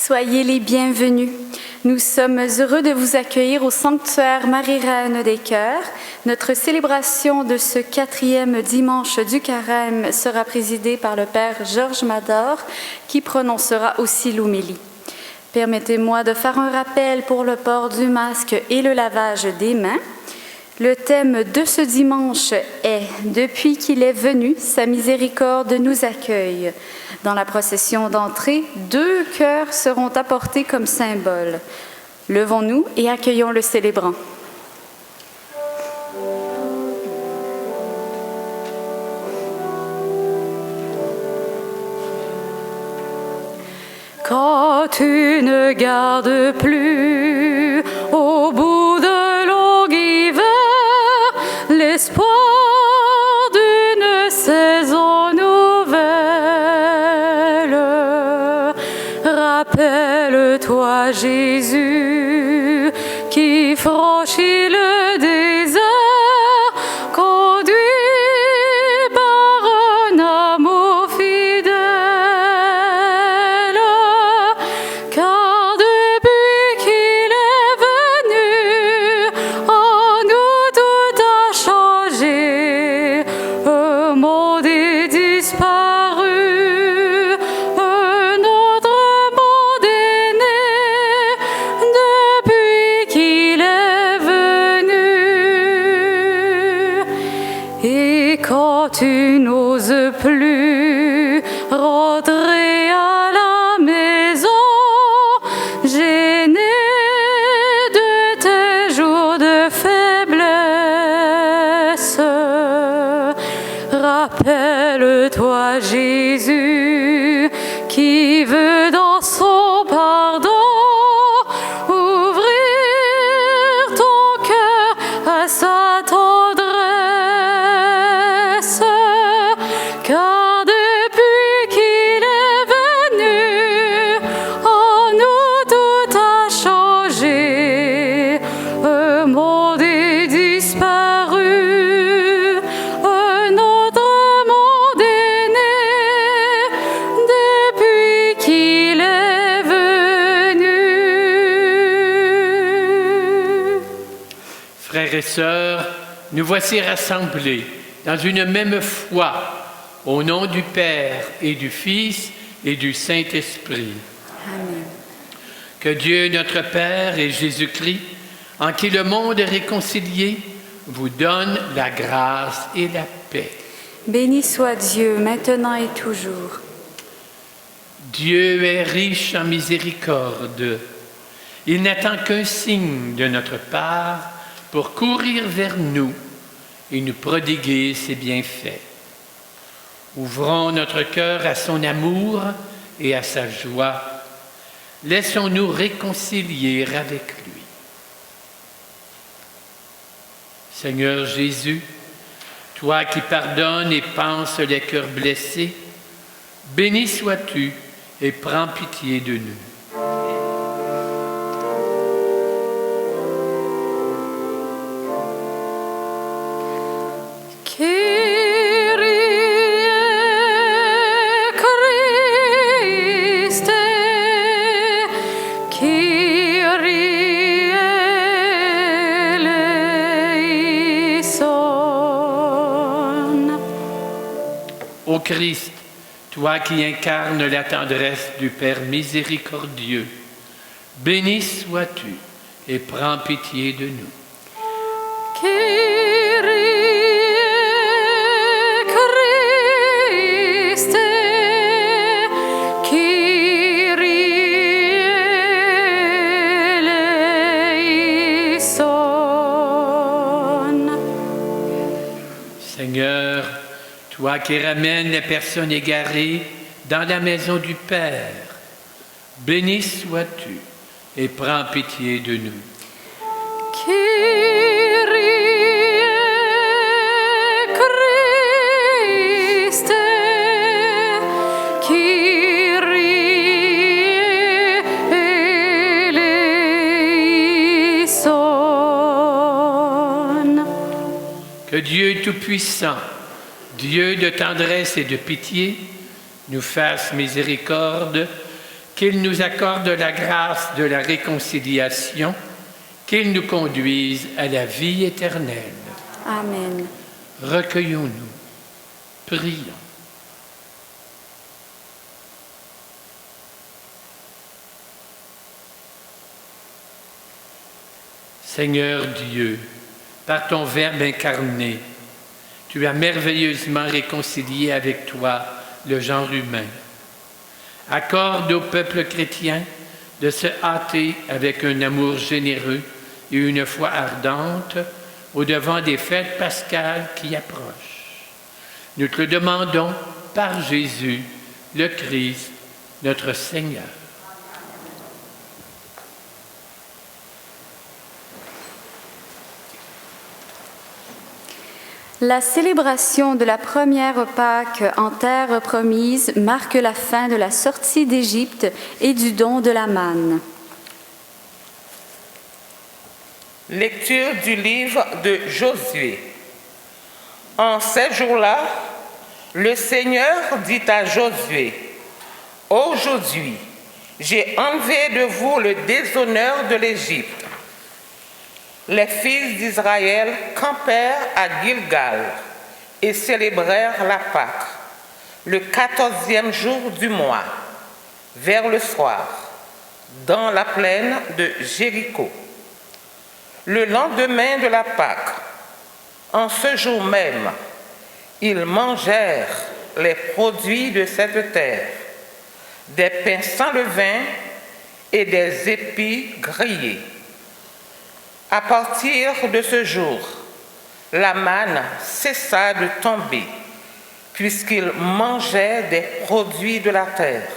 Soyez les bienvenus. Nous sommes heureux de vous accueillir au sanctuaire Marie-Reine des Cœurs. Notre célébration de ce 4e dimanche du Carême sera présidée par le Père Georges Mador, qui prononcera aussi l'homélie. Permettez-moi de faire un rappel pour le port du masque et le lavage des mains. Le thème de ce dimanche est « Depuis qu'il est venu, sa miséricorde nous accueille ». Dans la procession d'entrée, 2 cœurs seront apportés comme symbole. Levons-nous et accueillons le célébrant. Quand tu ne gardes plus au bout de longues hivers l'espoir d'une saison nouvelle, rappelle-toi Jésus qui franchit le désert, conduit par un amour fidèle, car depuis qu'il est venu, en nous tout a changé, un monde est disparu, un autre monde est né, depuis qu'il est venu. Et quand tu n'oses plus rentrer à la maison, gêné de tes jours de faiblesse, rappelle-toi Jésus qui veut dans son pardon ouvrir ton cœur à sa tendresse, car depuis qu'il est venu, en nous tout a changé, un monde est disparu, un autre monde est né, depuis qu'il est venu. Frères et sœurs, nous voici rassemblés dans une même foi, au nom du Père et du Fils et du Saint-Esprit. Amen. Que Dieu notre Père et Jésus-Christ, en qui le monde est réconcilié, vous donne la grâce et la paix. Béni soit Dieu, maintenant et toujours. Dieu est riche en miséricorde. Il n'attend qu'un signe de notre part pour courir vers nous et nous prodiguer ses bienfaits. Ouvrons notre cœur à son amour et à sa joie. Laissons-nous réconcilier avec lui. Seigneur Jésus, toi qui pardonnes et panses les cœurs blessés, béni sois-tu et prends pitié de nous. Ô Christ, toi qui incarnes la tendresse du Père miséricordieux, béni sois-tu et prends pitié de nous. Seigneur, toi qui ramènes les personnes égarées dans la maison du Père, béni sois-tu et prends pitié de nous. Que Dieu Tout-Puissant, Dieu de tendresse et de pitié, nous fasse miséricorde, qu'il nous accorde la grâce de la réconciliation, qu'il nous conduise à la vie éternelle. Amen. Recueillons-nous, prions. Seigneur Dieu, par ton Verbe incarné, tu as merveilleusement réconcilié avec toi le genre humain. Accorde au peuple chrétien de se hâter avec un amour généreux et une foi ardente au-devant des fêtes pascales qui approchent. Nous te le demandons par Jésus, le Christ, notre Seigneur. La célébration de la première Pâque en terre promise marque la fin de la sortie d'Égypte et du don de la manne. Lecture du livre de Josué. En ces jours-là, le Seigneur dit à Josué, « Aujourd'hui, j'ai enlevé de vous le déshonneur de l'Égypte. » Les fils d'Israël campèrent à Gilgal et célébrèrent la Pâque, le 14e jour du mois, vers le soir, dans la plaine de Jéricho. Le lendemain de la Pâque, en ce jour même, ils mangèrent les produits de cette terre, des pains sans levain et des épis grillés. À partir de ce jour, la manne cessa de tomber, puisqu'ils mangeaient des produits de la terre.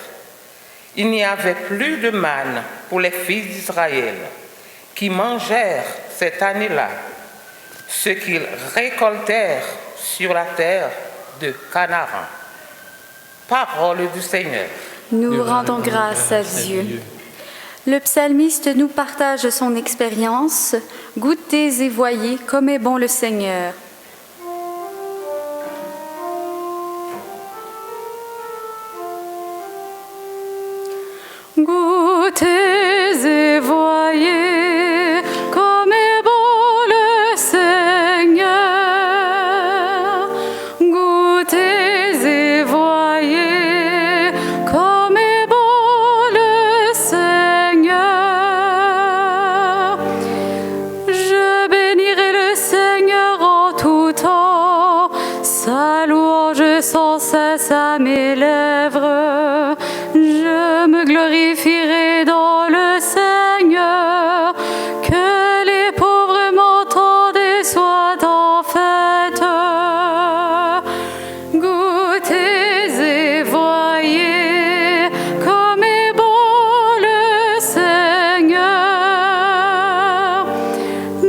Il n'y avait plus de manne pour les fils d'Israël, qui mangèrent cette année-là ce qu'ils récoltèrent sur la terre de Canaan. Parole du Seigneur. Nous rendons grâce à Dieu. Le psalmiste nous partage son expérience. Goûtez et voyez comme est bon le Seigneur. Goûtez et voyez comme est bon le Seigneur. Goûtez et voyez comme est bon le Seigneur. Je bénirai le Seigneur en tout temps, sa louange sans cesse à mes lèvres. Je me glorifierai dans le Seigneur, que les pauvres m'entendent et soient en fête. Goûtez et voyez comme est bon le Seigneur.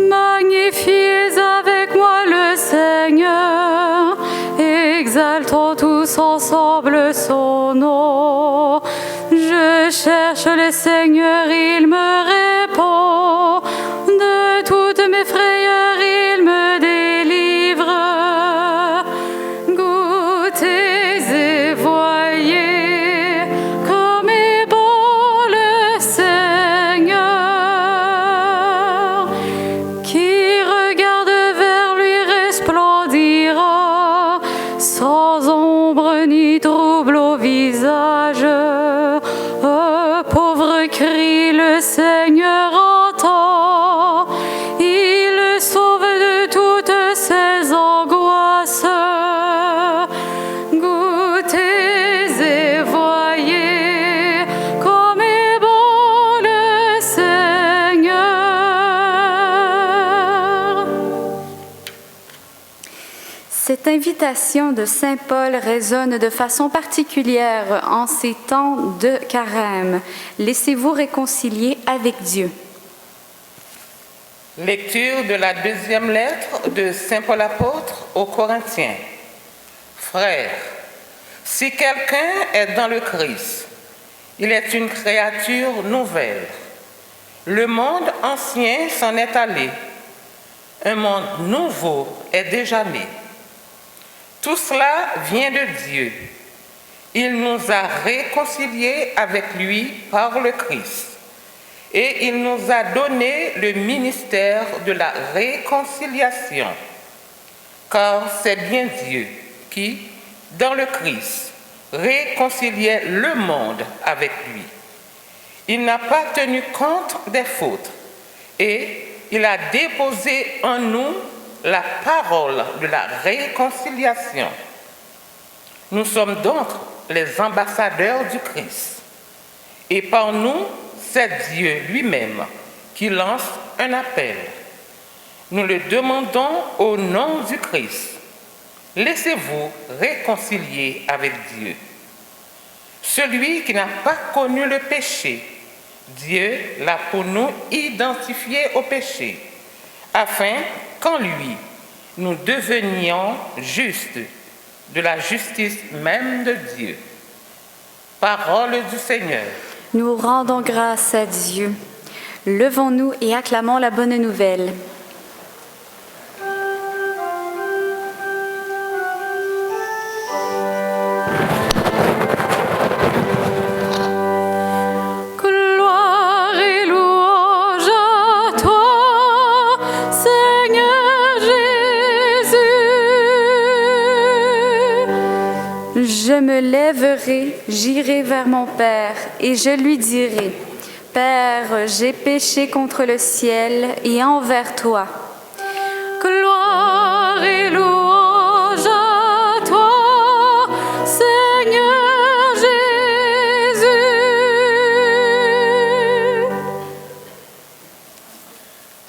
Magnifiez avec moi le Seigneur, exaltons tous ensemble son nom. Je cherche le Seigneur, il me répond. De toutes mes frayeurs, il me délivre. Goûtez et voyez comme est bon le Seigneur. Qui regarde vers lui resplendira, sans ombre ni trouble au visage. Pauvre crie, le Seigneur entend, il le sauve de toutes ses angoisses. Goûtez et voyez comme est bon le Seigneur. Cette invitation de Saint Paul résonne de façon particulière en ces temps de carême. Laissez-vous réconcilier avec Dieu. Lecture de la deuxième lettre de Saint Paul apôtre aux Corinthiens. Frères, si quelqu'un est dans le Christ, il est une créature nouvelle. Le monde ancien s'en est allé. Un monde nouveau est déjà né. Tout cela vient de Dieu, Il nous a réconciliés avec lui par le Christ. Et il nous a donné le ministère de la réconciliation. Car c'est bien Dieu qui, dans le Christ, réconciliait le monde avec lui. Il n'a pas tenu compte des fautes et il a déposé en nous la parole de la réconciliation. Nous sommes donc les ambassadeurs du Christ. Et par nous, c'est Dieu lui-même qui lance un appel. Nous le demandons au nom du Christ. Laissez-vous réconcilier avec Dieu. Celui qui n'a pas connu le péché, Dieu l'a pour nous identifié au péché, afin qu'en lui, nous devenions justes de la justice même de Dieu. Parole du Seigneur. Nous rendons grâce à Dieu. Levons-nous et acclamons la bonne nouvelle. Gloire et louange à toi, Seigneur Jésus. Je me lèverai, j'irai vers mon Père, et je lui dirai, Père, j'ai péché contre le ciel et envers toi. Gloire et louange à toi, Seigneur Jésus.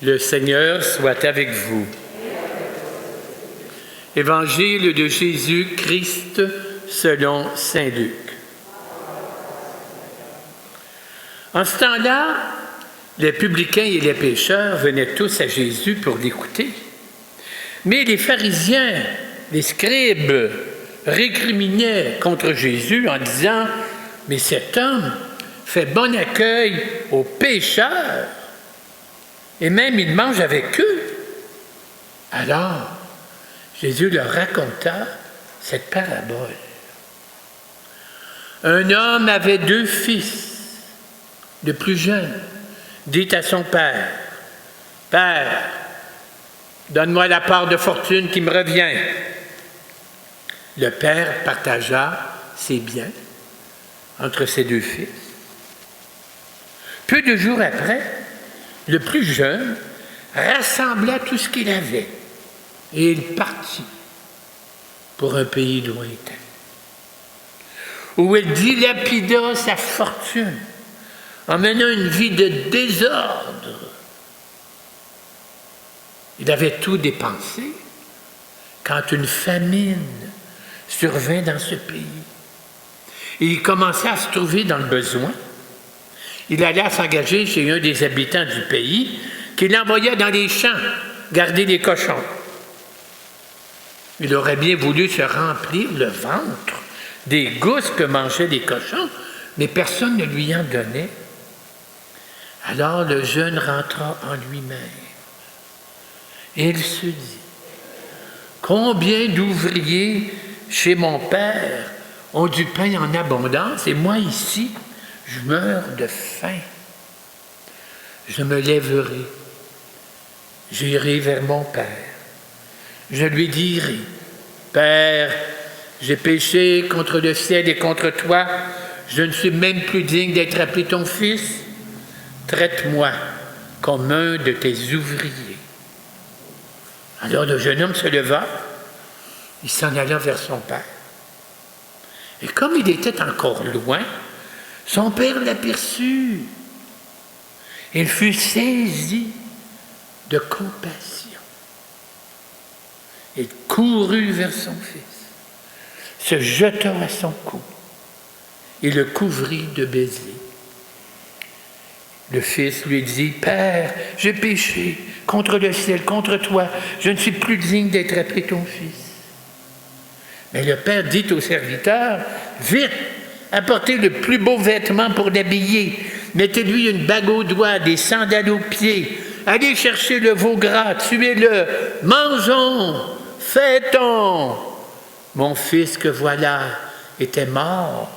Le Seigneur soit avec vous. Évangile de Jésus-Christ selon saint Luc. En ce temps-là, les publicains et les pécheurs venaient tous à Jésus pour l'écouter. Mais les pharisiens, les scribes, récriminaient contre Jésus en disant « Mais cet homme fait bon accueil aux pécheurs, et même il mange avec eux. » Alors, Jésus leur raconta cette parabole. Un homme avait 2 fils. Le plus jeune dit à son père, « Père, donne-moi la part de fortune qui me revient. » Le père partagea ses biens entre ses 2 fils. Peu de jours après, le plus jeune rassembla tout ce qu'il avait et il partit pour un pays lointain, où il dilapida sa fortune en menant une vie de désordre. Il avait tout dépensé quand une famine survint dans ce pays. Et il commença à se trouver dans le besoin. Il alla s'engager chez un des habitants du pays qui l'envoya dans les champs garder les cochons. Il aurait bien voulu se remplir le ventre des gousses que mangeaient les cochons, mais personne ne lui en donnait. Alors le jeune rentra en lui-même et il se dit, « Combien d'ouvriers chez mon père ont du pain en abondance et moi ici, je meurs de faim. Je me lèverai, j'irai vers mon père. Je lui dirai, « Père, j'ai péché contre le ciel et contre toi, je ne suis même plus digne d'être appelé ton fils. Traite-moi comme un de tes ouvriers. » Alors le jeune homme se leva, il s'en alla vers son père. Et comme il était encore loin, son père l'aperçut. Il fut saisi de compassion. Il courut vers son fils, se jeta à son cou et le couvrit de baisers. Le fils lui dit, « Père, j'ai péché contre le ciel, contre toi. Je ne suis plus digne d'être appelé ton fils. » Mais le père dit au serviteur, « Vite, apportez le plus beau vêtement pour l'habiller. Mettez-lui une bague au doigt, des sandales aux pieds. Allez chercher le veau gras, tuez-le. Mangeons, fêtons. Mon fils que voilà était mort.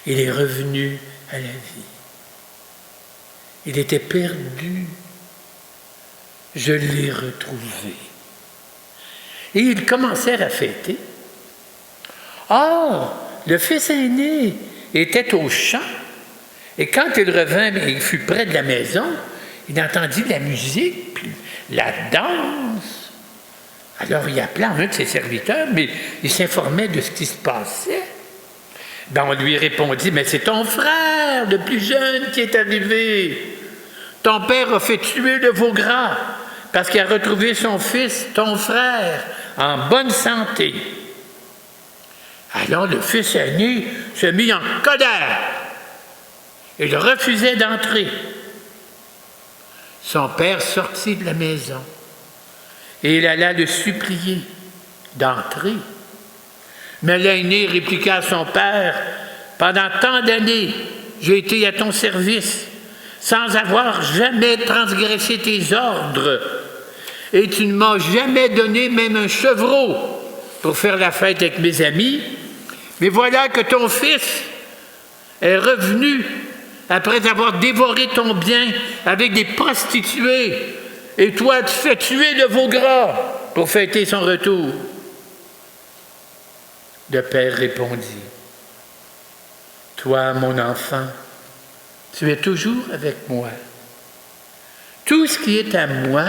Il est revenu à la vie. Il était perdu. Je l'ai retrouvé. Et ils commencèrent à fêter. Or, le fils aîné était au champ, et quand il revint et il fut près de la maison, il entendit la musique, puis la danse. Alors il appela un de ses serviteurs, mais il s'informait de ce qui se passait. Ben, on lui répondit, mais c'est ton frère, le plus jeune, qui est arrivé. Ton père a fait tuer le veau gras parce qu'il a retrouvé son fils, ton frère, en bonne santé. Alors le fils aîné se mit en colère. Il refusait d'entrer. Son père sortit de la maison et il alla le supplier d'entrer. Mais l'aîné répliqua à son père, « Pendant tant d'années, j'ai été à ton service, sans avoir jamais transgressé tes ordres, et tu ne m'as jamais donné même un chevreau pour faire la fête avec mes amis, mais voilà que ton fils est revenu après avoir dévoré ton bien avec des prostituées, et toi tu fais tuer le veau gras pour fêter son retour. » Le père répondit, « Toi, mon enfant, tu es toujours avec moi. Tout ce qui est à moi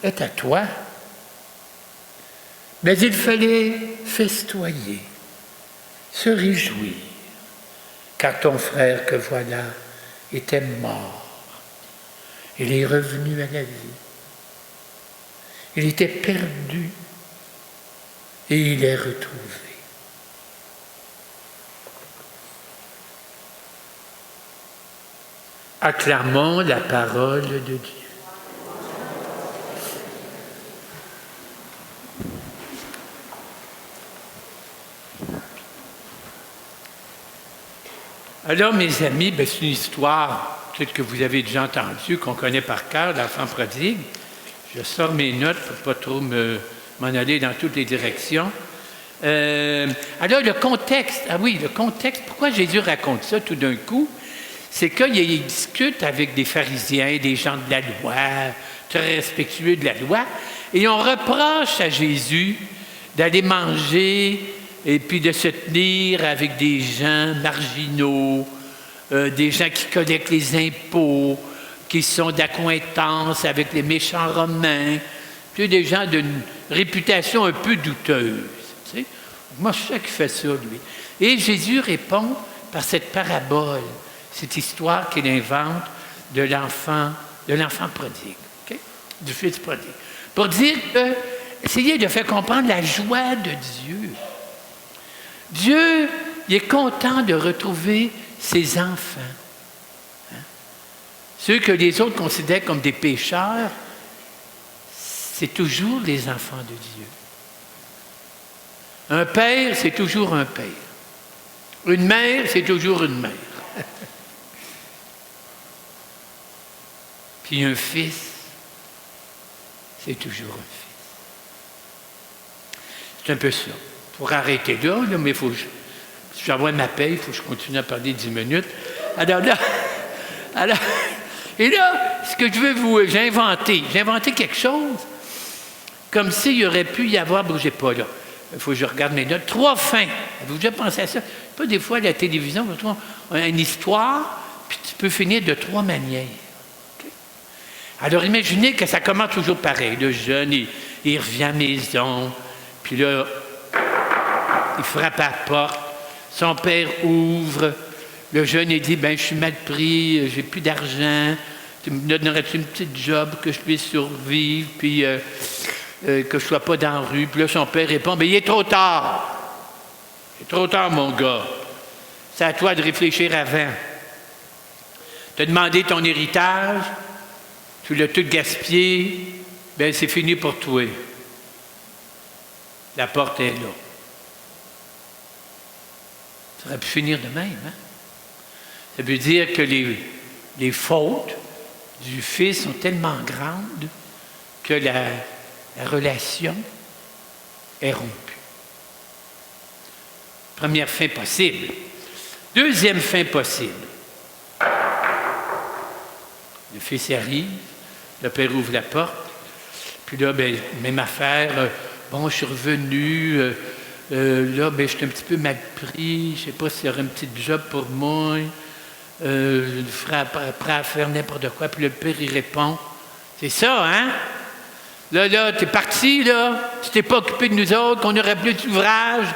est à toi. » Mais il fallait festoyer, se réjouir, car ton frère que voilà était mort. Il est revenu à la vie. Il était perdu et il est retrouvé. Acclamons la parole de Dieu. Alors, mes amis, c'est une histoire, peut-être que vous avez déjà entendue, qu'on connaît par cœur, l'enfant prodigue. Je sors mes notes pour ne pas trop m'en aller dans toutes les directions. Alors, le contexte, le contexte, pourquoi Jésus raconte ça tout d'un coup? C'est qu'il discute avec des pharisiens, des gens de la loi, très respectueux de la loi, et on reproche à Jésus d'aller manger et puis de se tenir avec des gens marginaux, des gens qui collectent les impôts, qui sont d'accointance avec les méchants romains, puis des gens d'une réputation un peu douteuse. Tu sais? Moi, je sais qu'il fait ça, lui. Et Jésus répond par cette parabole, cette histoire qu'il invente de l'enfant prodigue, okay? Du fils prodigue, pour dire que, essayer de faire comprendre la joie de Dieu. Dieu, il est content de retrouver ses enfants. Hein? Ceux que les autres considèrent comme des pécheurs, c'est toujours les enfants de Dieu. Un père, c'est toujours un père. Une mère, c'est toujours une mère. Puis un fils, c'est toujours un fils. C'est un peu ça. Pour arrêter là, mais il faut que j'envoie ma paye, il faut que je continue à parler 10 minutes. Alors, et là, ce que je veux j'ai inventé quelque chose, comme s'il y aurait pu y avoir, bougez pas là, il faut que je regarde mes notes, 3 fins. Avez-vous déjà pensé à ça? Pas des fois, à la télévision, on a une histoire, puis tu peux finir de 3 manières. Alors, imaginez que ça commence toujours pareil. Le jeune, il revient à la maison, puis là, il frappe à la porte. Son père ouvre. Le jeune, il dit, je suis mal pris, j'ai plus d'argent. Tu me donnerais-tu une petite job que je puisse survivre, puis que je ne sois pas dans la rue? Puis là, son père répond, il est trop tard. Il est trop tard, mon gars. C'est à toi de réfléchir avant. Tu as demandé ton héritage. Tu l'as tout gaspillé, c'est fini pour toi. La porte est là. Ça aurait pu finir de même. Hein? Ça veut dire que les fautes du fils sont tellement grandes que la relation est rompue. Première fin possible. Deuxième fin possible. Le fils arrive, le père ouvre la porte, puis là, ben, même affaire, bon, je suis revenu, là, ben, je suis un petit peu mal pris, je ne sais pas s'il y aurait un petit job pour moi, je serais prêt à faire n'importe quoi, puis le père, il répond, c'est ça, hein? Là, t'es parti, là, tu t'es pas occupé de nous autres, qu'on aurait plus d'ouvrage,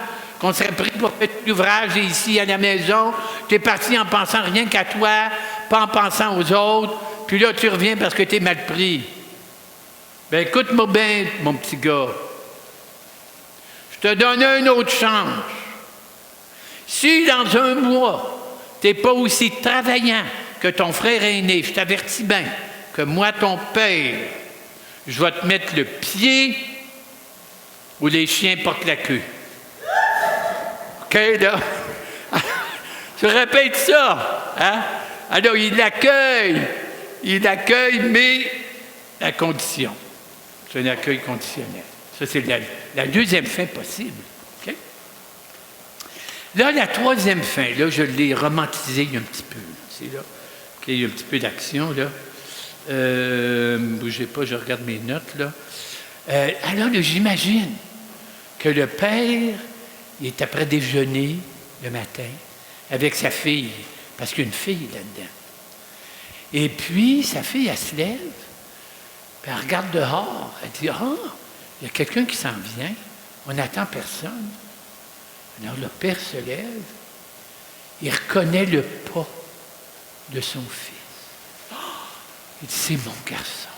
qu'on serait pris pour faire tout l'ouvrage ici à la maison, t'es parti en pensant rien qu'à toi, pas en pensant aux autres, puis là, tu reviens parce que t'es mal pris. Ben écoute-moi bien, mon petit gars. Je te donne une autre chance. Si dans un mois, tu n'es pas aussi travaillant que ton frère aîné, je t'avertis bien que moi, ton père, je vais te mettre le pied où les chiens portent la queue. OK, là? Tu répètes ça, hein? Alors, il l'accueille, mais à condition. C'est un accueil conditionnel. Ça, c'est la deuxième fin possible. Okay? Là, la troisième fin, là, je l'ai romantisée un petit peu. C'est là. Okay, il y a un petit peu d'action, là. Bougez pas, je regarde mes notes, là. Alors, là, j'imagine que le père, il est après déjeuner le matin avec sa fille, parce qu'il y a une fille là-dedans. Et puis, sa fille, elle se lève, puis elle regarde dehors, elle dit « Ah, il y a quelqu'un qui s'en vient, on n'attend personne. » Alors le père se lève, il reconnaît le pas de son fils. Oh, il dit « C'est mon garçon,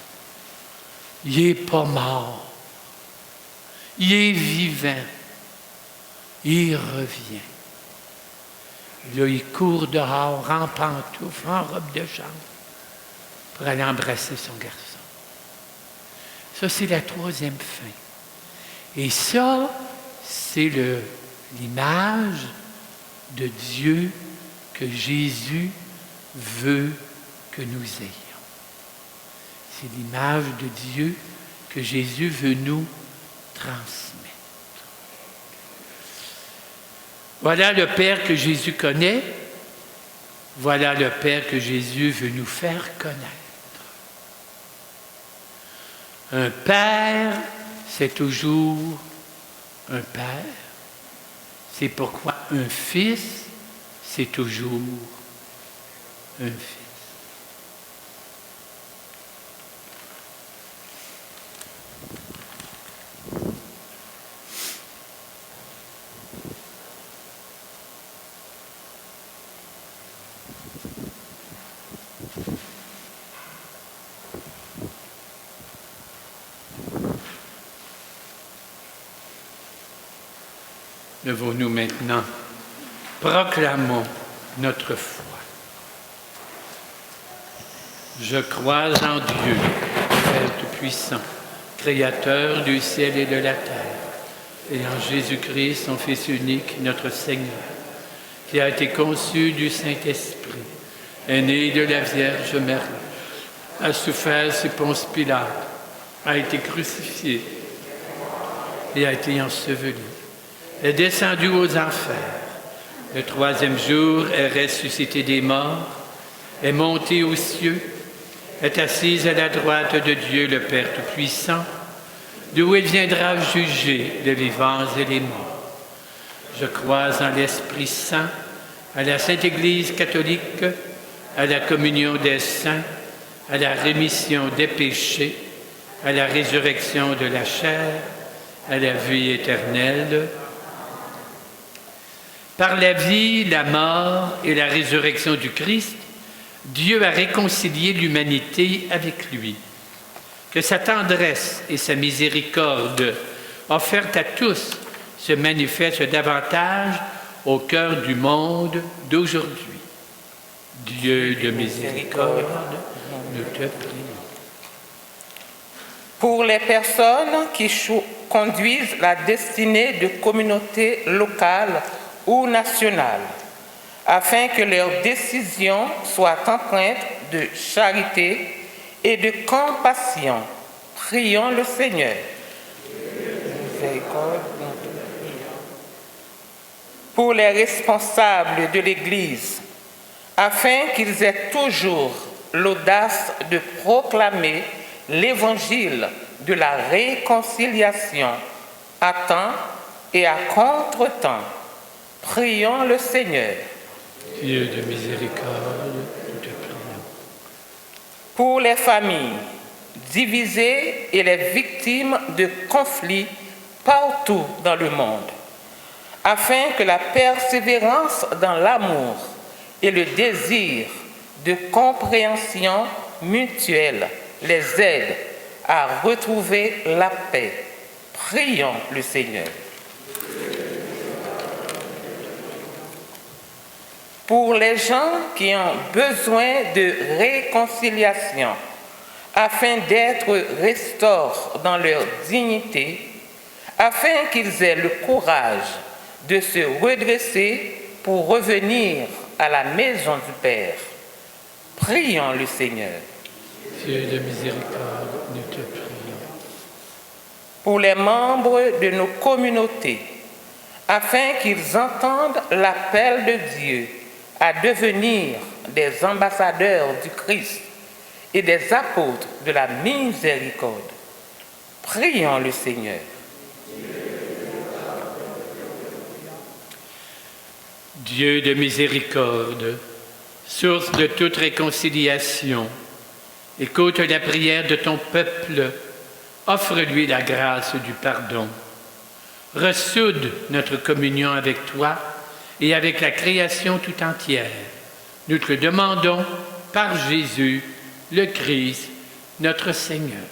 il n'est pas mort, il est vivant, il revient. » Et là, il court dehors, en pantoufles, en robe de chambre, pour aller embrasser son garçon. Ça, c'est la troisième fin. Et ça, c'est l'image de Dieu que Jésus veut que nous ayons. C'est l'image de Dieu que Jésus veut nous transmettre. Voilà le Père que Jésus connaît. Voilà le Père que Jésus veut nous faire connaître. Un père, c'est toujours un père. C'est pourquoi un fils, c'est toujours un fils. Levons-nous maintenant, proclamons notre foi. Je crois en Dieu, Père Tout-Puissant, Créateur du ciel et de la terre, et en Jésus-Christ, son Fils unique, notre Seigneur, qui a été conçu du Saint-Esprit, est né de la Vierge Marie, a souffert sous Ponce Pilate, a été crucifié et a été enseveli, est descendu aux enfers. Le troisième jour est ressuscité des morts, est monté aux cieux, est assise à la droite de Dieu le Père Tout-Puissant, d'où il viendra juger les vivants et les morts. Je crois en l'Esprit Saint, à la Sainte Église catholique, à la communion des saints, à la rémission des péchés, à la résurrection de la chair, à la vie éternelle. Par la vie, la mort et la résurrection du Christ, Dieu a réconcilié l'humanité avec lui. Que sa tendresse et sa miséricorde offertes à tous se manifestent davantage au cœur du monde d'aujourd'hui. Dieu de miséricorde, nous te prions. Pour les personnes qui conduisent la destinée de communautés locales ou nationales, afin que leurs décisions soient empreintes de charité et de compassion, prions le Seigneur. pour les responsables de l'Église, afin qu'ils aient toujours l'audace de proclamer l'évangile de la réconciliation à temps et à contre-temps. Prions le Seigneur. Dieu de miséricorde, nous te prions. Pour les familles divisées et les victimes de conflits partout dans le monde, afin que la persévérance dans l'amour et le désir de compréhension mutuelle les aident à retrouver la paix. Prions le Seigneur. Pour les gens qui ont besoin de réconciliation, afin d'être restaurés dans leur dignité, afin qu'ils aient le courage de se redresser pour revenir à la maison du Père. Prions le Seigneur. Dieu de miséricorde, nous te prions. Pour les membres de nos communautés, afin qu'ils entendent l'appel de Dieu à devenir des ambassadeurs du Christ et des apôtres de la miséricorde. Prions le Seigneur. Dieu de miséricorde, source de toute réconciliation, écoute la prière de ton peuple, offre-lui la grâce du pardon. Ressoude notre communion avec toi et avec la création tout entière. Nous te le demandons par Jésus, le Christ, notre Seigneur.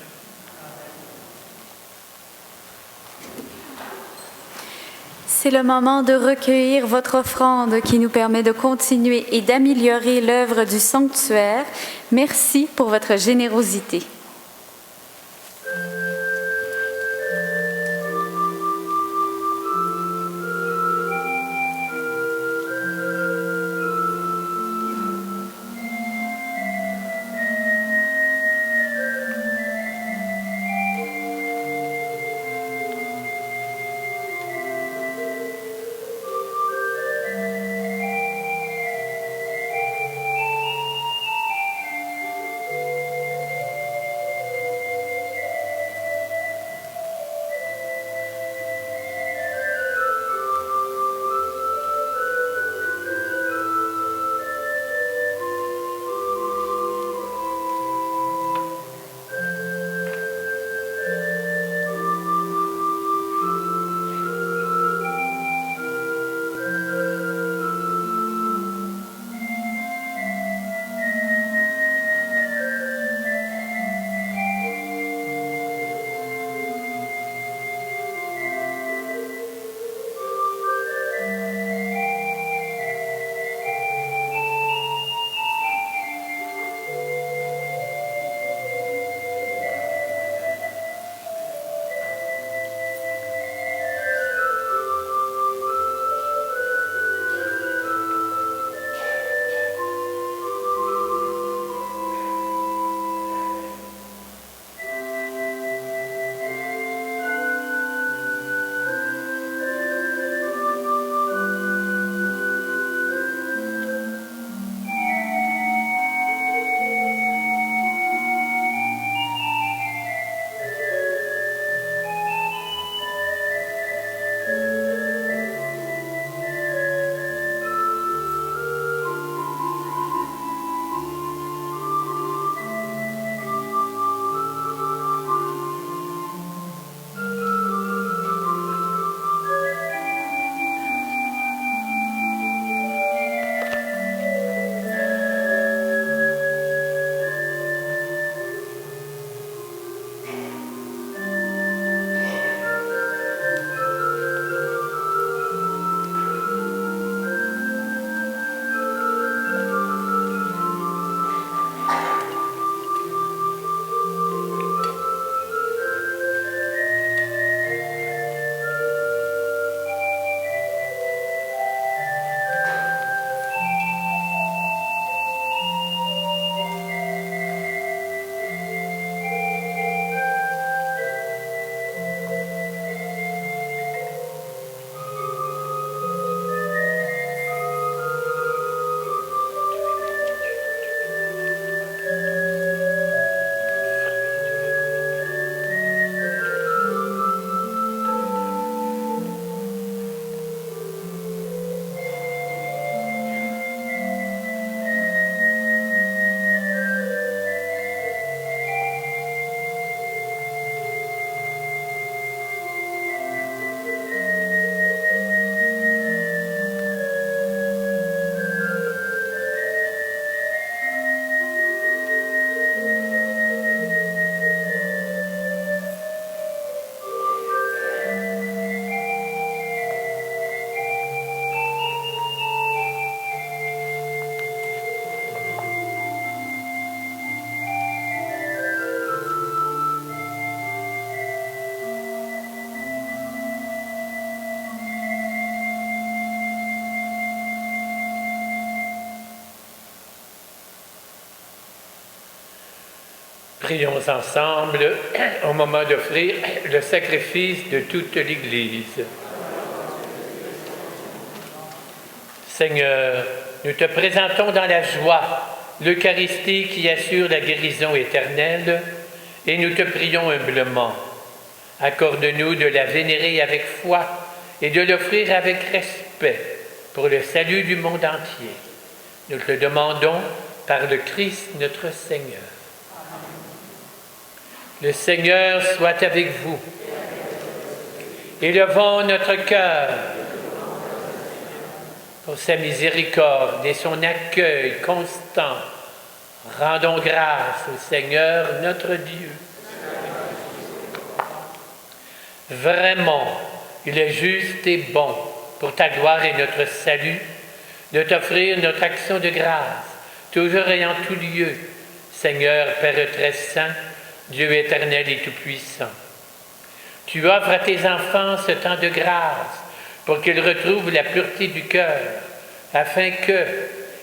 C'est le moment de recueillir votre offrande qui nous permet de continuer et d'améliorer l'œuvre du sanctuaire. Merci pour votre générosité. Prions ensemble au moment d'offrir le sacrifice de toute l'Église. Seigneur, nous te présentons dans la joie l'Eucharistie qui assure la guérison éternelle et nous te prions humblement. Accorde-nous de la vénérer avec foi et de l'offrir avec respect pour le salut du monde entier. Nous te le demandons par le Christ notre Seigneur. Le Seigneur soit avec vous. Élevons notre cœur pour sa miséricorde et son accueil constant. Rendons grâce au Seigneur notre Dieu. Vraiment, il est juste et bon pour ta gloire et notre salut de t'offrir notre action de grâce, toujours et en tout lieu, Seigneur Père très saint, Dieu éternel et tout-puissant. Tu offres à tes enfants ce temps de grâce pour qu'ils retrouvent la pureté du cœur, afin que,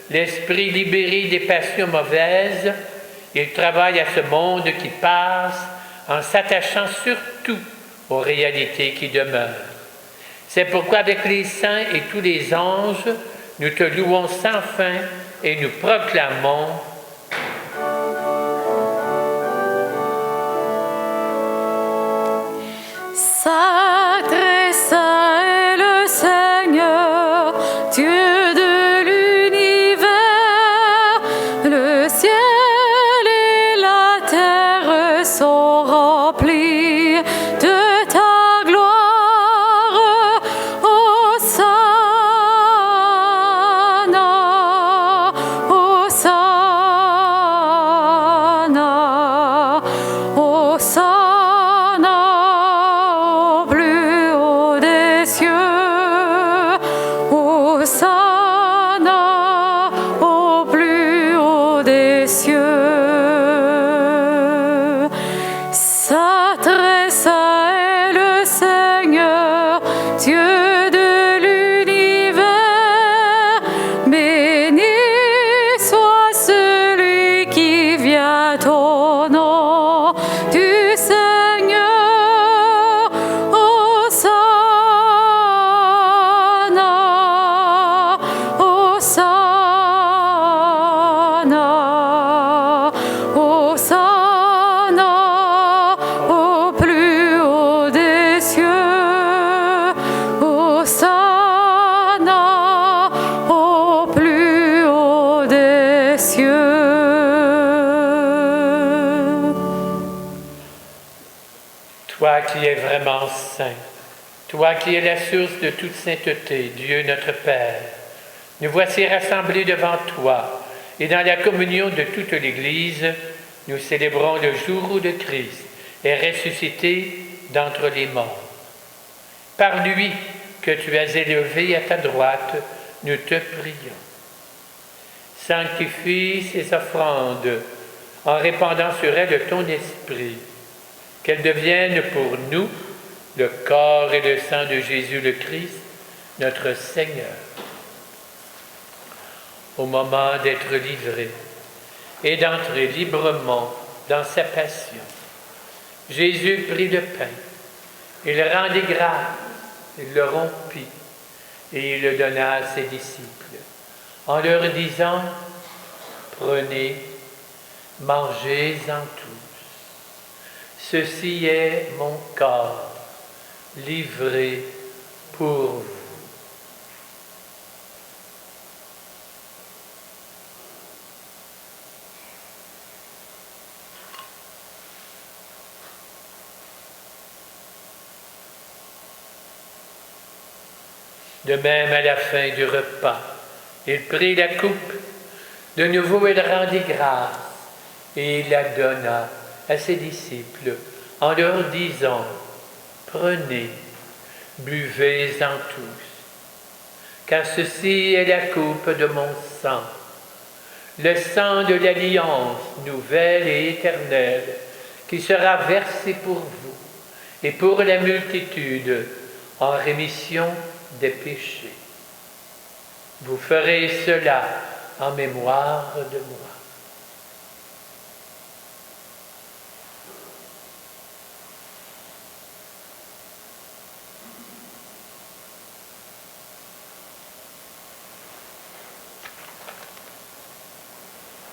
l'esprit libéré des passions mauvaises, ils travaillent à ce monde qui passe en s'attachant surtout aux réalités qui demeurent. C'est pourquoi avec les saints et tous les anges, nous te louons sans fin et nous proclamons Sacré, saint est le Seigneur, Dieu de l'univers. Le ciel et la terre sont remplis de ta gloire. Hosanna, Hosanna, Hosanna au plus haut des cieux. Hosanna au plus haut des cieux. Sacré, saint est le Seigneur, Dieu de l'univers. Béni soit celui qui vient au nom du Seigneur. Hosanna, Hosanna, Hosanna au plus haut des cieux. Hosanna au plus haut des cieux. toi qui es vraiment saint, toi qui es la source de toute sainteté, Dieu notre Père. Nous voici rassemblés devant toi et dans la communion de toute l'Église, nous célébrons le jour où le Christ est ressuscité d'entre les morts. Par lui que tu as élevé à ta droite, nous te prions. Sanctifie ces offrandes en répandant sur elles ton esprit, qu'elles deviennent pour nous le corps et le sang de Jésus le Christ, notre Seigneur. Au moment d'être livré et d'entrer librement dans sa passion, Jésus prit le pain, il rendit grâce, il le rompit et il le donna à ses disciples, en leur disant « Prenez, mangez-en tous. Ceci est mon corps, livré pour vous. » De même, à la fin du repas, il prit la coupe. De nouveau, il rendit grâce et il la donna à ses disciples en leur disant « Prenez, buvez-en tous, car ceci est la coupe de mon sang, le sang de l'alliance nouvelle et éternelle qui sera versé pour vous et pour la multitude en rémission des péchés. Vous ferez cela en mémoire de moi. »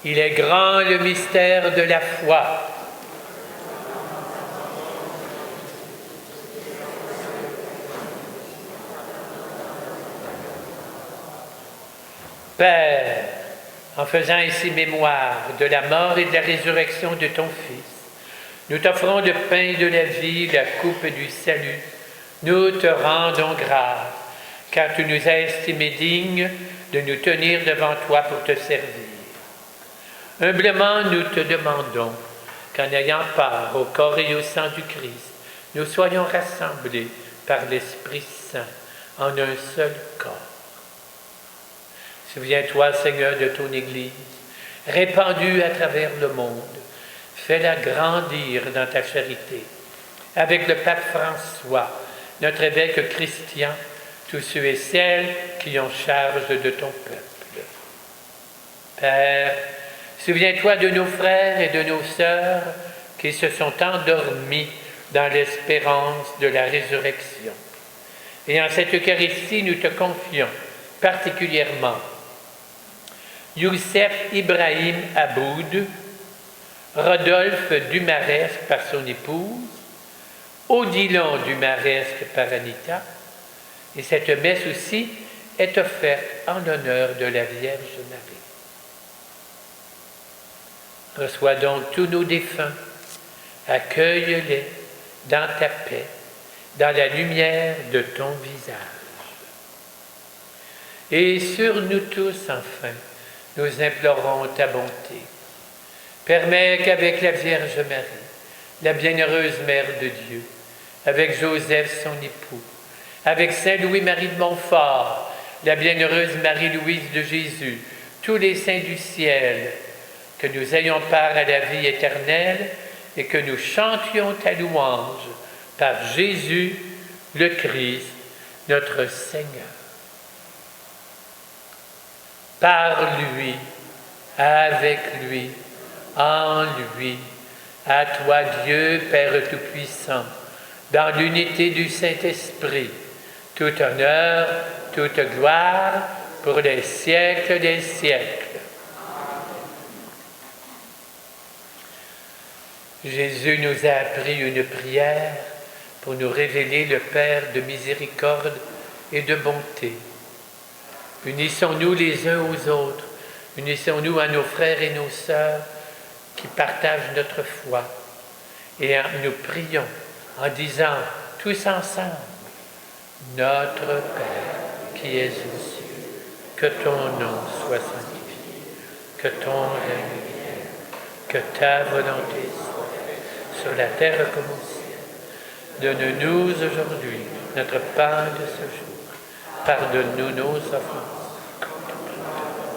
Il est grand le mystère de la foi. Père, en faisant ici mémoire de la mort et de la résurrection de ton Fils, nous t'offrons le pain de la vie, la coupe du salut. Nous te rendons grâce, car tu nous as estimés dignes de nous tenir devant toi pour te servir. Humblement, nous te demandons qu'en ayant part au corps et au sang du Christ, nous soyons rassemblés par l'Esprit Saint en un seul corps. Souviens-toi, Seigneur, de ton Église, répandue à travers le monde. Fais-la grandir dans ta charité. Avec le pape François, notre évêque Christian, tous ceux et celles qui ont charge de ton peuple. Père, souviens-toi de nos frères et de nos sœurs qui se sont endormis dans l'espérance de la résurrection. Et en cette Eucharistie, nous te confions particulièrement Youssef Ibrahim Aboud, Rodolphe Dumaresque par son épouse, Odilon Dumaresque par Anita, et cette messe aussi est offerte en l'honneur de la Vierge Marie. Reçois donc tous nos défunts, accueille-les dans ta paix, dans la lumière de ton visage. Et sur nous tous, enfin, nous implorons ta bonté. Permets qu'avec la Vierge Marie, la bienheureuse Mère de Dieu, avec Joseph son époux, avec Saint Louis-Marie de Montfort, la bienheureuse Marie-Louise de Jésus, tous les saints du ciel, que nous ayons part à la vie éternelle et que nous chantions ta louange par Jésus le Christ, notre Seigneur. Par lui, avec lui, en lui, à toi Dieu, Père Tout-Puissant, dans l'unité du Saint-Esprit, tout honneur, toute gloire, pour les siècles des siècles. Jésus nous a appris une prière pour nous révéler le Père de miséricorde et de bonté. Unissons-nous les uns aux autres, unissons-nous à nos frères et nos sœurs qui partagent notre foi. Et nous prions en disant tous ensemble, Notre Père qui es aux cieux, que ton nom soit sanctifié, que ton règne vienne, que ta volonté soit faite sur la terre comme au ciel. Donne-nous aujourd'hui notre pain de ce jour. Pardonne-nous nos offenses,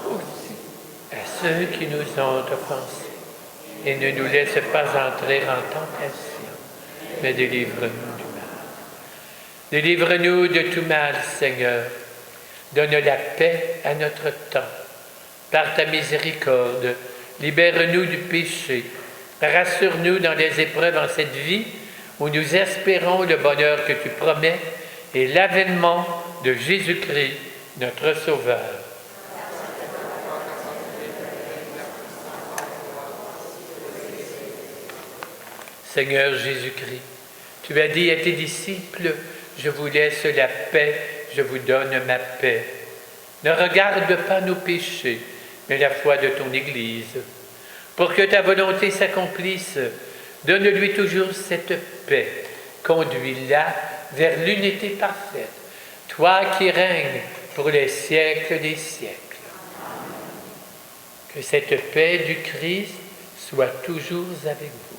aussi à ceux qui nous ont offensés. Et ne nous laisse pas entrer en tentation, mais délivre-nous du mal. Délivre-nous de tout mal, Seigneur. Donne la paix à notre temps. Par ta miséricorde, libère-nous du péché. Rassure-nous dans les épreuves en cette vie où nous espérons le bonheur que tu promets et l'avènement de Jésus-Christ, notre Sauveur. Seigneur Jésus-Christ, tu as dit à tes disciples, je vous laisse la paix, je vous donne ma paix. Ne regarde pas nos péchés, mais la foi de ton Église. Pour que ta volonté s'accomplisse, donne-lui toujours cette paix. Conduis-la vers l'unité parfaite. Toi qui règnes pour les siècles des siècles. Que cette paix du Christ soit toujours avec vous.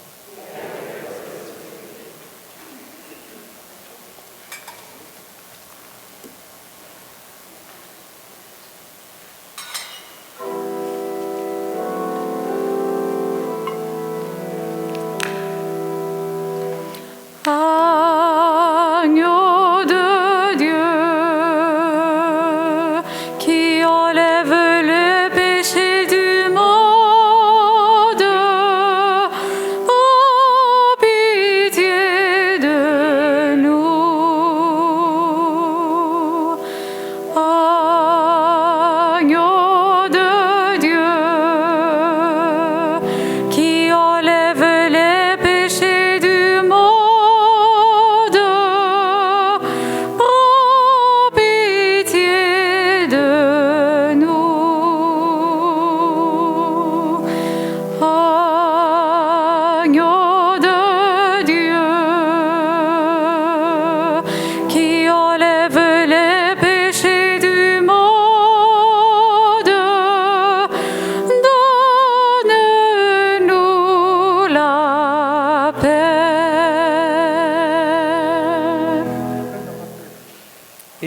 Agneau de Dieu, qui enlève le péché du monde,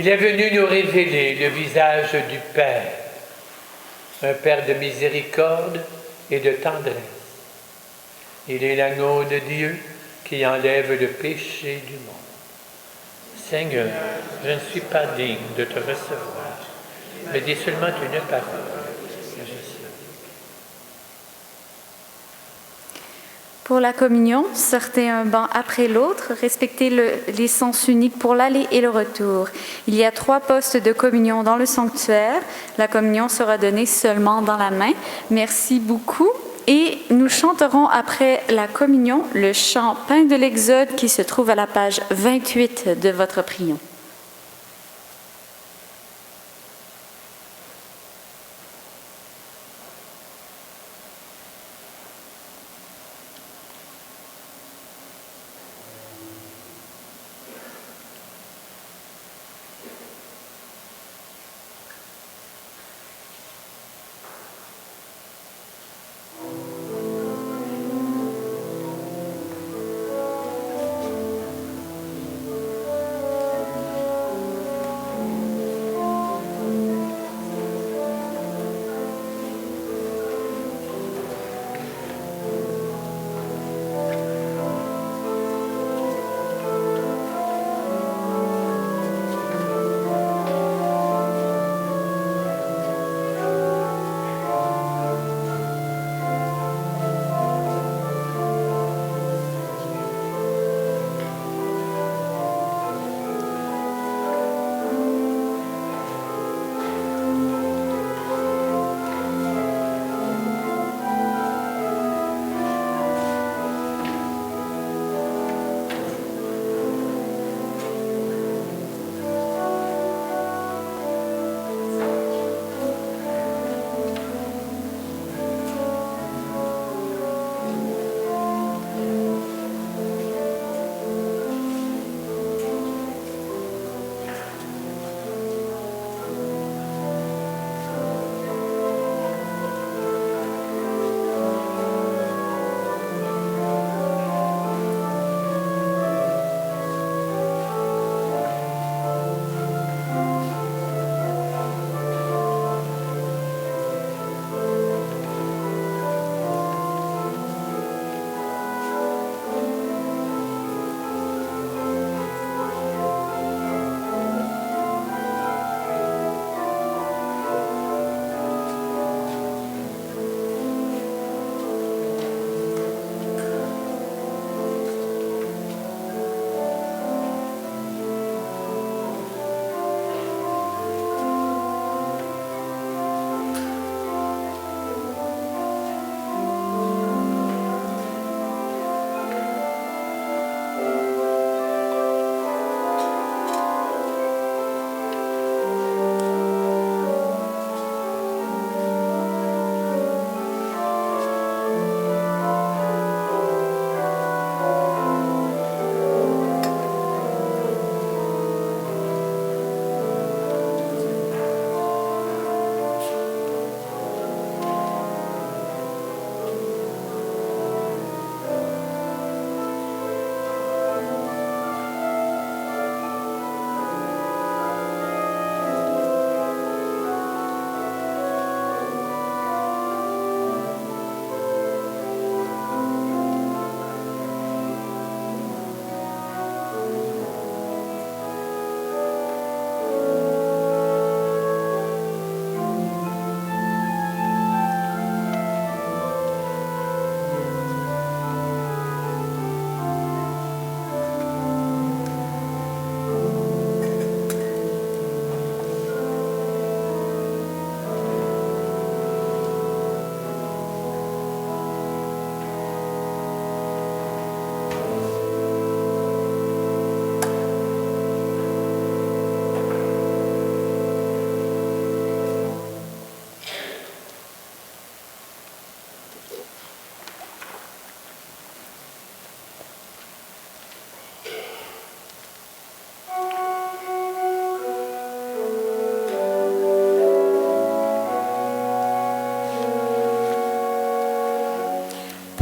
Il est venu nous révéler le visage du Père, un Père de miséricorde et de tendresse. Il est l'agneau de Dieu qui enlève le péché du monde. Seigneur, je ne suis pas digne de te recevoir, mais dis seulement une parole. Pour la communion, sortez un banc après l'autre, respectez les sens uniques pour l'aller et le retour. Il y a 3 postes de communion dans le sanctuaire. La communion sera donnée seulement dans la main. Merci beaucoup. Et nous chanterons après la communion le chant Pain de l'Exode qui se trouve à la page 28 de votre prion.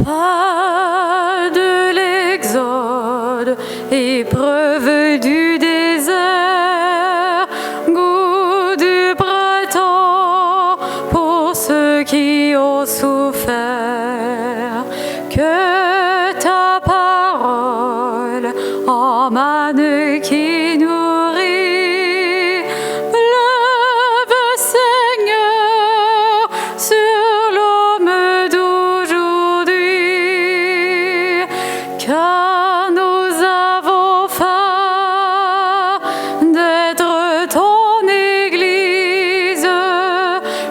Pas de l'exode, épreuve du désert, ceux qui ont souffert, que ta parole emane qui nourrit. Lève, Seigneur, sur l'homme d'aujourd'hui, car nous avons faim d'être ton Église,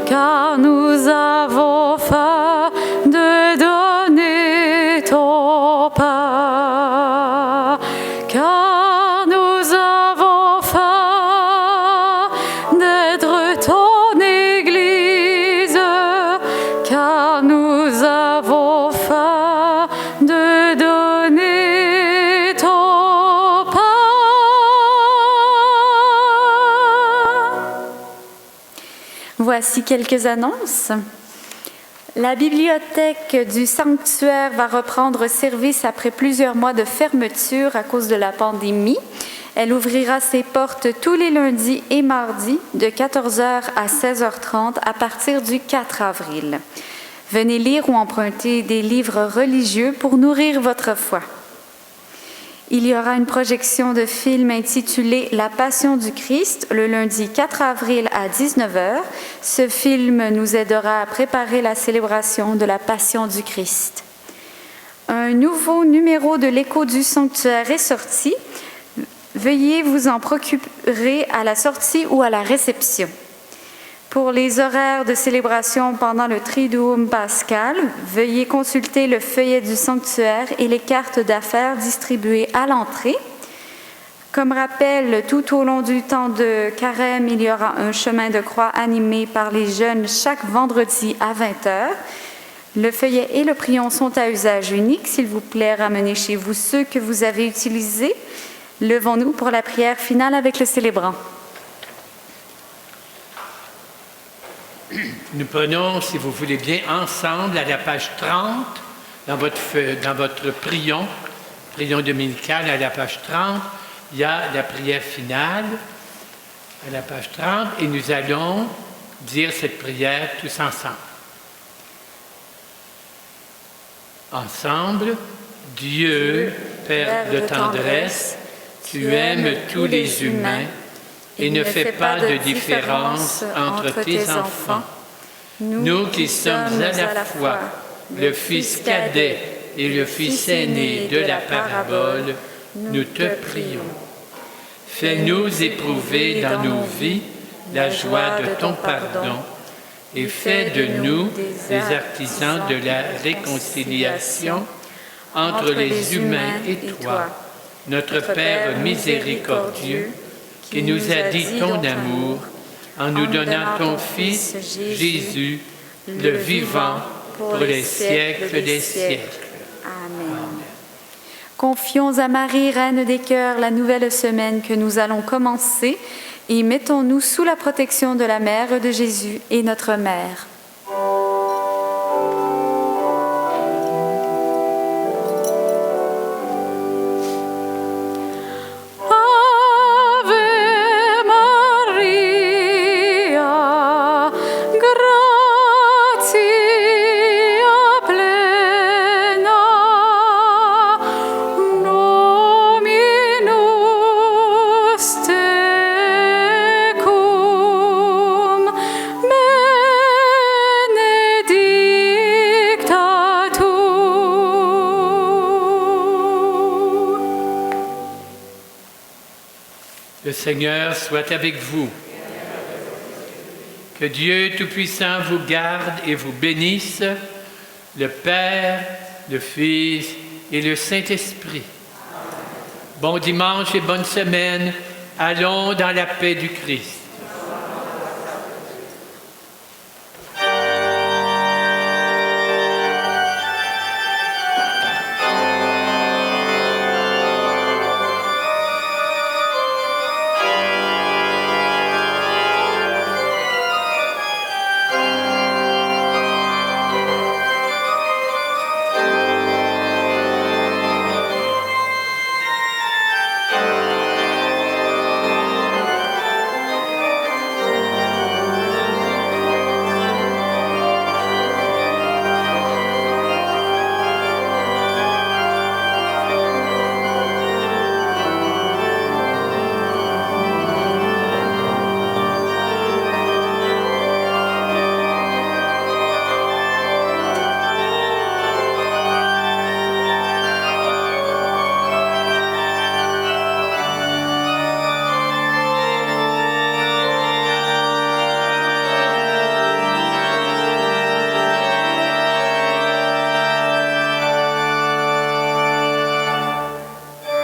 car nous avons faim de donner ton pain, car nous avons faim d'être ton Église, car nous avons faim de donner ton pain. Voici quelques annonces. La bibliothèque du sanctuaire va reprendre service après plusieurs mois de fermeture à cause de la pandémie. Elle ouvrira ses portes tous les lundis et mardis de 14h à 16h30 à partir du 4 avril. Venez lire ou emprunter des livres religieux pour nourrir votre foi. Il y aura une projection de film intitulée « La Passion du Christ » le lundi 4 avril à 19h. Ce film nous aidera à préparer la célébration de la Passion du Christ. Un nouveau numéro de l'Écho du Sanctuaire est sorti. Veuillez vous en procurer à la sortie ou à la réception. Pour les horaires de célébration pendant le Triduum pascal, veuillez consulter le feuillet du sanctuaire et les cartes d'affaires distribuées à l'entrée. Comme rappel, tout au long du temps de carême, il y aura un chemin de croix animé par les jeunes chaque vendredi à 20h. Le feuillet et le prion sont à usage unique. S'il vous plaît, ramenez chez vous ceux que vous avez utilisés. Levons-nous pour la prière finale avec le célébrant. Nous prenons, si vous voulez bien, ensemble à la page 30, dans votre prion dominical, à la page 30, il y a la prière finale, à la page 30, et nous allons dire cette prière tous ensemble. Ensemble, Dieu, Père de tendresse, tu aimes tous les humains, et ne fais pas de différence entre tes enfants. Nous qui sommes à la fois le fils cadet et le fils aîné de la parabole, nous te prions. Fais-nous éprouver dans nos vies la joie de ton pardon et fais de nous des artisans de la réconciliation entre les humains et toi, notre Père miséricordieux, qui nous a dit ton amour en nous donnant ton Fils, Jésus, le vivant, pour les siècles des siècles. Amen. Confions à Marie, Reine des cœurs, la nouvelle semaine que nous allons commencer et mettons-nous sous la protection de la Mère de Jésus et notre Mère. Le Seigneur soit avec vous. Que Dieu Tout-Puissant vous garde et vous bénisse, le Père, le Fils et le Saint-Esprit. Bon dimanche et bonne semaine. Allons dans la paix du Christ.